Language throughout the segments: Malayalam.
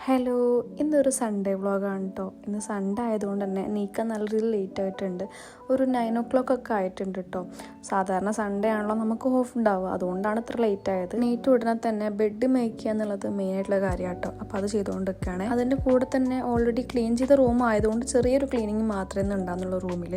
ഹലോ, ഇന്നൊരു സൺഡേ വ്ളോഗാണ് കേട്ടോ. ഇന്ന് സൺഡേ ആയതുകൊണ്ട് തന്നെ നീക്കാൻ നല്ല രീതിയിൽ ലേറ്റ് ആയിട്ടുണ്ട്. ഒരു 9 ഒക്കെ ആയിട്ടുണ്ട് കേട്ടോ. സാധാരണ സൺഡേ ആണല്ലോ നമുക്ക് ഓഫ് ഉണ്ടാവുക, അതുകൊണ്ടാണ് ഇത്ര ലേറ്റ് ആയത്. നീറ്റ് ഉടനെ തന്നെ ബെഡ് മേക്ക് ചെയ്യുക എന്നുള്ളത് മെയിനായിട്ടുള്ള കാര്യം കേട്ടോ. അപ്പോൾ അത് ചെയ്തുകൊണ്ടിരിക്കുകയാണ്. അതിൻ്റെ കൂടെ തന്നെ ഓൾറെഡി ക്ലീൻ ചെയ്ത റൂം ആയതുകൊണ്ട് ചെറിയൊരു ക്ലീനിങ് മാത്രമേ ഉണ്ടാകുന്നുള്ളൂ റൂമിൽ.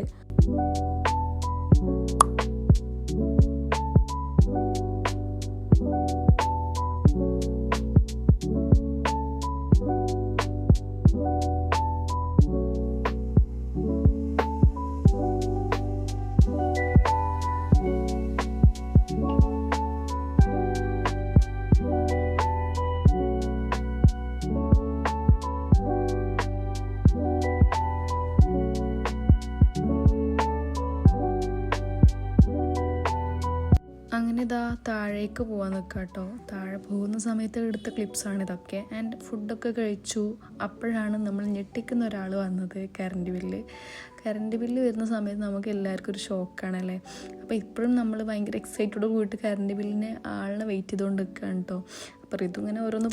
അങ്ങനെ ഇതാ താഴേക്ക് പോകാൻ നിൽക്കുക കേട്ടോ. താഴെ പോകുന്ന സമയത്ത് എടുത്ത ക്ലിപ്സാണ് ഇതൊക്കെ. ആൻഡ് ഫുഡൊക്കെ കഴിച്ചു. അപ്പോഴാണ് നമ്മൾ ഞെട്ടിക്കുന്ന ഒരാൾ വന്നത്. കറണ്ട് ബില്ല് വരുന്ന സമയത്ത് നമുക്ക് എല്ലാവർക്കും ഒരു ഷോക്കാണല്ലേ. അപ്പോൾ ഇപ്പോഴും നമ്മൾ ഭയങ്കര എക്സൈറ്റഡ് പോയിട്ട് കറണ്ട് ബില്ലിന് ആളിനെ വെയിറ്റ് ചെയ്തുകൊണ്ട് നിൽക്കുകയാണ് കേട്ടോ. അപ്പോൾ ഇതുങ്ങനെ ഓരോന്ന്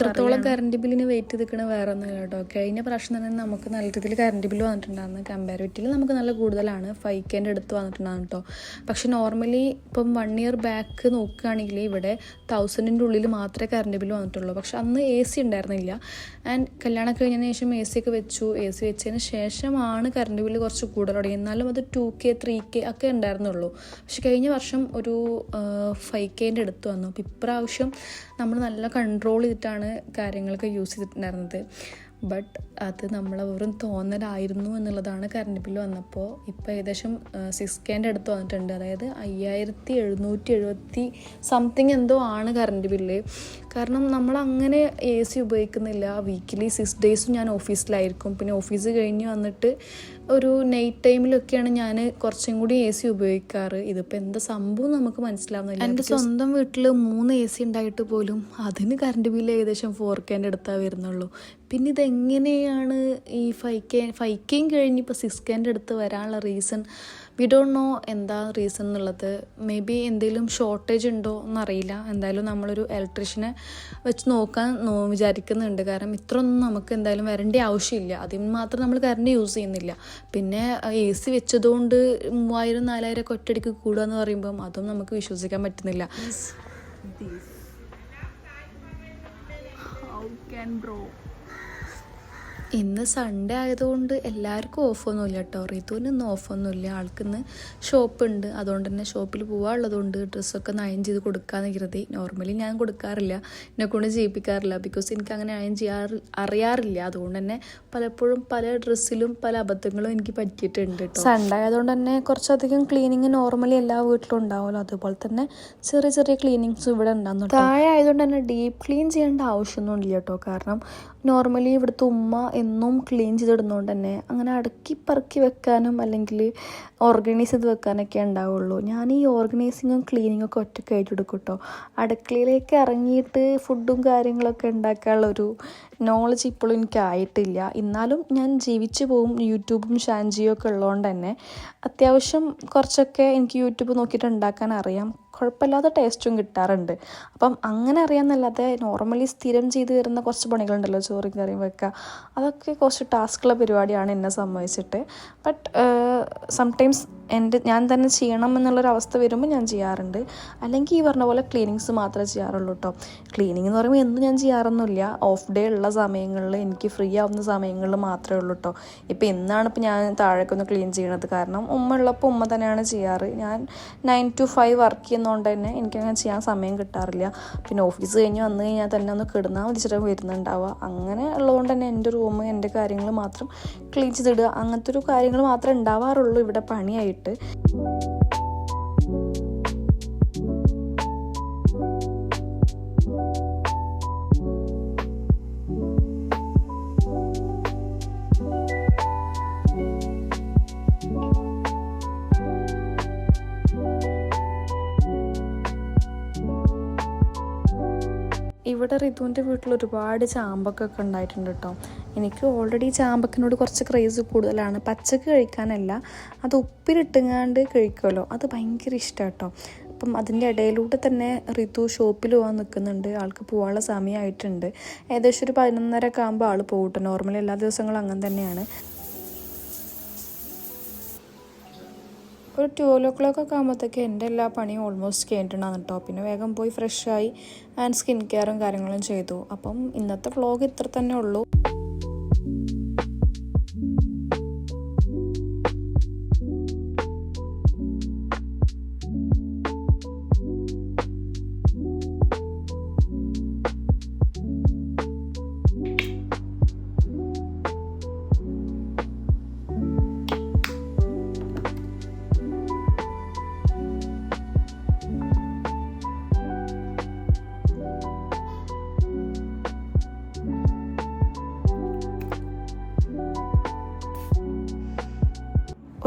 കറണ്ട് ബില്ലിന് വെയിറ്റ് ചെയ്ത് നിൽക്കണ വേറെ ഒന്നുമില്ല കേട്ടോ. കഴിഞ്ഞ പ്രാവശ്യം തന്നെ നമുക്ക് നല്ല രീതിയിൽ കറണ്ട് ബില്ല് വന്നിട്ടുണ്ടായിരുന്നു. കമ്പാരിറ്റീവ്ലി നമുക്ക് നല്ല കൂടുതലാണ്, 5K അടുത്ത് വന്നിട്ടുണ്ടായിരുന്നു കേട്ടോ. പക്ഷെ നോർമലി ഇപ്പം 1 ഇയർ ബാക്ക് നോക്കുകയാണെങ്കിൽ ഇവിടെ 1000-ൻ്റെ ഉള്ളിൽ മാത്രമേ കറണ്ട് ബില്ല് വന്നിട്ടുള്ളൂ. പക്ഷെ അന്ന് AC ഉണ്ടായിരുന്നില്ല. ആൻഡ് കല്യാണം കഴിഞ്ഞതിന് ശേഷം AC ഒക്കെ വെച്ചു. AC വെച്ചതിന് ശേഷമാണ് കറണ്ട് ബില്ല് കുറച്ച് കൂടുതൽ തുടങ്ങി. എന്നാലും അത് 2K 3K ഒക്കെ ഉണ്ടായിരുന്നുള്ളൂ. പക്ഷെ കഴിഞ്ഞ വർഷം ഒരു 5K അടുത്ത് വന്നു. അപ്പോൾ ഇപ്രാവശ്യം നമ്മൾ നല്ല കൺട്രോൾ ചെയ്തിട്ടാണ് കാര്യങ്ങളൊക്കെ യൂസ് ചെയ്തിട്ടുണ്ടായിരുന്നത്. ബട്ട് അത് നമ്മളെ വെറും തോന്നലായിരുന്നു എന്നുള്ളതാണ് കറണ്ട് ബില്ല് വന്നപ്പോൾ. ഇപ്പോൾ ഏകദേശം 6K അടുത്ത് വന്നിട്ടുണ്ട്. അതായത് 5770 സംതിങ് എന്തോ ആണ് കറണ്ട് ബില്ല്. കാരണം നമ്മളങ്ങനെ AC ഉപയോഗിക്കുന്നില്ല. വീക്കിലി 6 ഡേയ്സും ഞാൻ ഓഫീസിലായിരിക്കും. പിന്നെ ഓഫീസ് കഴിഞ്ഞ് വന്നിട്ട് ഒരു നൈറ്റ് ടൈമിലൊക്കെയാണ് ഞാൻ കുറച്ചും കൂടി AC ഉപയോഗിക്കാറ്. ഇതിപ്പോൾ എന്താ സംഭവം നമുക്ക് മനസ്സിലാവുന്നില്ല. എൻ്റെ സ്വന്തം വീട്ടിൽ 3 AC ഉണ്ടായിട്ട് പോലും അതിന് കറണ്ട് ബില്ല് ഏകദേശം 4K അടുത്താൽ വരുന്നുള്ളൂ. പിന്നെ ഇതെങ്ങനെയാണ് ഈ 5Kയും കഴിഞ്ഞ് ഇപ്പോൾ 6K അടുത്ത് വരാനുള്ള റീസൺ വി ഡോണ്ട് നോ. എന്താ റീസൺ എന്നുള്ളത്. മേ ബി എന്തെങ്കിലും ഷോർട്ടേജ് ഉണ്ടോ എന്നറിയില്ല. എന്തായാലും നമ്മളൊരു ഇലക്ട്രീഷ്യനെ വെച്ച് നോക്കാൻ വിചാരിക്കുന്നുണ്ട്. കാരണം ഇത്രയൊന്നും നമുക്ക് എന്തായാലും വരേണ്ട ആവശ്യമില്ല. അതിന് മാത്രം നമ്മൾ കറണ്ട് യൂസ് ചെയ്യുന്നില്ല. പിന്നെ AC വെച്ചതുകൊണ്ട് 3000-4000 ഒക്കെ ഒറ്റയടിക്ക് കൂടുക എന്ന് പറയുമ്പം അതും നമുക്ക് വിശ്വസിക്കാൻ പറ്റുന്നില്ല. ഇന്ന് സൺഡേ ആയതുകൊണ്ട് എല്ലാവർക്കും ഓഫൊന്നുമില്ല കേട്ടോ. റിതുവിനൊന്നും ഓഫൊന്നുമില്ല. ആൾക്കിന്ന് ഷോപ്പുണ്ട്. അതുകൊണ്ട് തന്നെ ഷോപ്പിൽ പോകാനുള്ളതുകൊണ്ട് ഡ്രസ്സൊക്കെ അയൺ ചെയ്ത് കൊടുക്കാമെന്ന് കരുതി. നോർമലി ഞാൻ കൊടുക്കാറില്ല, എന്നെക്കൊണ്ട് ചെയ്യിപ്പിക്കാറില്ല. ബിക്കോസ് എനിക്ക് അങ്ങനെ അയൺ അറിയാറില്ല. അതുകൊണ്ട് തന്നെ പലപ്പോഴും പല ഡ്രസ്സിലും പല അബദ്ധങ്ങളും എനിക്ക് പറ്റിയിട്ടുണ്ട് കേട്ടോ. സൺഡേ ആയതുകൊണ്ട് തന്നെ കുറച്ചധികം ക്ലീനിങ് നോർമലി എല്ലാ വീട്ടിലും ഉണ്ടാവുമല്ലോ. അതുപോലെ തന്നെ ചെറിയ ചെറിയ ക്ലീനിങ്സും ഇവിടെ ഉണ്ടാകുന്നു. താഴെ ആയതുകൊണ്ട് തന്നെ ഡീപ്പ് ക്ലീൻ ചെയ്യേണ്ട ആവശ്യമൊന്നും ഇല്ല കേട്ടോ. കാരണം നോർമലി ഇവിടുത്തെ ഉമ്മ എന്നും ക്ലീൻ ചെയ്തിടുന്നതുകൊണ്ട് തന്നെ അങ്ങനെ അടുക്കി പറക്കി വെക്കാനും അല്ലെങ്കിൽ ഓർഗനൈസ് ചെയ്ത് വെക്കാനൊക്കെ ഉണ്ടാവുള്ളൂ. ഞാൻ ഈ ഓർഗനൈസിങ്ങും ക്ലീനിങ്ങും ഒക്കെ ഒറ്റയ്ക്കായിട്ട് എടുക്കും കേട്ടോ. അടുക്കളയിലേക്ക് ഇറങ്ങിയിട്ട് ഫുഡും കാര്യങ്ങളൊക്കെ ഉണ്ടാക്കാനുള്ളൊരു നോളജ് ഇപ്പോഴും എനിക്കായിട്ടില്ല. എന്നാലും ഞാൻ ജീവിച്ചു പോകും. യൂട്യൂബും ഷാൻജിയും ഒക്കെ ഉള്ളതുകൊണ്ട് തന്നെ അത്യാവശ്യം കുറച്ചൊക്കെ എനിക്ക് യൂട്യൂബ് നോക്കിയിട്ട് ഉണ്ടാക്കാൻ അറിയാം. കുഴപ്പമില്ലാത്ത ടേസ്റ്റും കിട്ടാറുണ്ട്. അപ്പം അങ്ങനെ അറിയാമെന്നല്ലാതെ നോർമലി സ്ഥിരം ചെയ്ത് വരുന്ന കുറച്ച് പണികളുണ്ടല്ലോ, ചോറും കറിയും വെക്കുക, അതൊക്കെ കുറച്ച് ടാസ്ക്കുള്ള പരിപാടിയാണ് എന്നെ സംബന്ധിച്ചിട്ട്. ബട്ട് സംടൈംസ് ഞാൻ തന്നെ ചെയ്യണം എന്നുള്ളൊരവസ്ഥ വരുമ്പോൾ ഞാൻ ചെയ്യാറുണ്ട്. അല്ലെങ്കിൽ ഈ പറഞ്ഞ പോലെ ക്ലീനിങ്സ് മാത്രമേ ചെയ്യാറുള്ളൂ കേട്ടോ. ക്ലീനിങ് എന്ന് പറയുമ്പോൾ എന്നും ഞാൻ ചെയ്യാറൊന്നുമില്ല. ഓഫ് ഡേ ഉള്ള സമയങ്ങളിൽ, എനിക്ക് ഫ്രീ ആവുന്ന സമയങ്ങളിൽ മാത്രമേ ഉള്ളൂ കേട്ടോ. ഇപ്പോൾ ഇന്നാണ് ഇപ്പോൾ ഞാൻ താഴേക്കൊന്ന് ക്ലീൻ ചെയ്യണത്. കാരണം ഉമ്മ ഉള്ളപ്പോൾ ഉമ്മ തന്നെയാണ് ചെയ്യാറ്. ഞാൻ 9 to 5 വർക്ക് ചെയ്യുന്നതുകൊണ്ട് തന്നെ എനിക്കങ്ങനെ ചെയ്യാൻ സമയം കിട്ടാറില്ല. പിന്നെ ഓഫീസ് കഴിഞ്ഞ് വന്നു കഴിഞ്ഞാൽ തന്നെ ഒന്ന് കിടന്നാൽ വിളിച്ചിട്ട് വരുന്നുണ്ടാവുക. അങ്ങനെ ഉള്ളതുകൊണ്ട് തന്നെ എൻ്റെ റൂം, എൻ്റെ കാര്യങ്ങൾ മാത്രം ക്ലീൻ ചെയ്തിടുക, അങ്ങനത്തെ ഒരു കാര്യങ്ങൾ മാത്രമേ ഉണ്ടാവാറുള്ളൂ ഇവിടെ പണിയായിട്ട്. ഇവിടെ റിതുവിൻ്റെ വീട്ടിൽ ഒരുപാട് ചാമ്പക്കൊക്കെ ഉണ്ടായിട്ടുണ്ട് കേട്ടോ. എനിക്ക് ഓൾറെഡി ചാമ്പക്കിനോട് കുറച്ച് ക്രേസ് കൂടുതലാണ്. പച്ചക്ക് കഴിക്കാനല്ല, അത് ഉപ്പിലിട്ടുങ്ങാണ്ട് കഴിക്കുമല്ലോ, അത് ഭയങ്കര ഇഷ്ടമാണ് കേട്ടോ. അപ്പം അതിൻ്റെ ഇടയിലൂടെ തന്നെ റിതു ഷോപ്പിൽ പോകാൻ നിൽക്കുന്നുണ്ട്. ആൾക്ക് പോകാനുള്ള സമയമായിട്ടുണ്ട്. ഏകദേശം ഒരു 11:30 ഒക്കെ ആകുമ്പോൾ ആൾ പോകട്ടെ. നോർമലി എല്ലാ ദിവസങ്ങളും അങ്ങനെ തന്നെയാണ്. ഒരു 12 ഒക്കെ ആകുമ്പോഴത്തേക്ക് എൻ്റെ എല്ലാ പണിയും ഓൾമോസ്റ്റ് കഴിഞ്ഞിട്ടുണ്ടാകും കേട്ടോ. പിന്നെ വേഗം പോയി ഫ്രഷായി ആൻഡ് സ്കിൻ കെയറും കാര്യങ്ങളും ചെയ്തു. അപ്പം ഇന്നത്തെ വ്ളോഗ് ഇത്ര തന്നെ ഉള്ളൂ.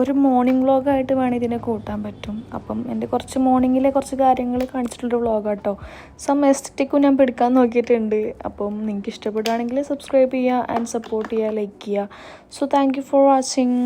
ഒരു മോർണിംഗ് വ്ളോഗായിട്ട് വേണം ഇതിനെ കൂട്ടാൻ പറ്റും. അപ്പം എൻ്റെ കുറച്ച് മോർണിംഗിലെ കുറച്ച് കാര്യങ്ങൾ കാണിച്ചിട്ടുള്ളൊരു വ്ളോഗാട്ടോ. സം എസ്തറ്റിക്കും ഞാൻ പിടിക്കാൻ നോക്കിയിട്ടുണ്ട്. അപ്പം നിങ്ങൾക്ക് ഇഷ്ടപ്പെടുകയാണെങ്കിൽ സബ്സ്ക്രൈബ് ചെയ്യുക ആൻഡ് സപ്പോർട്ട് ചെയ്യുക, ലൈക്ക് ചെയ്യുക. So thank you for watching.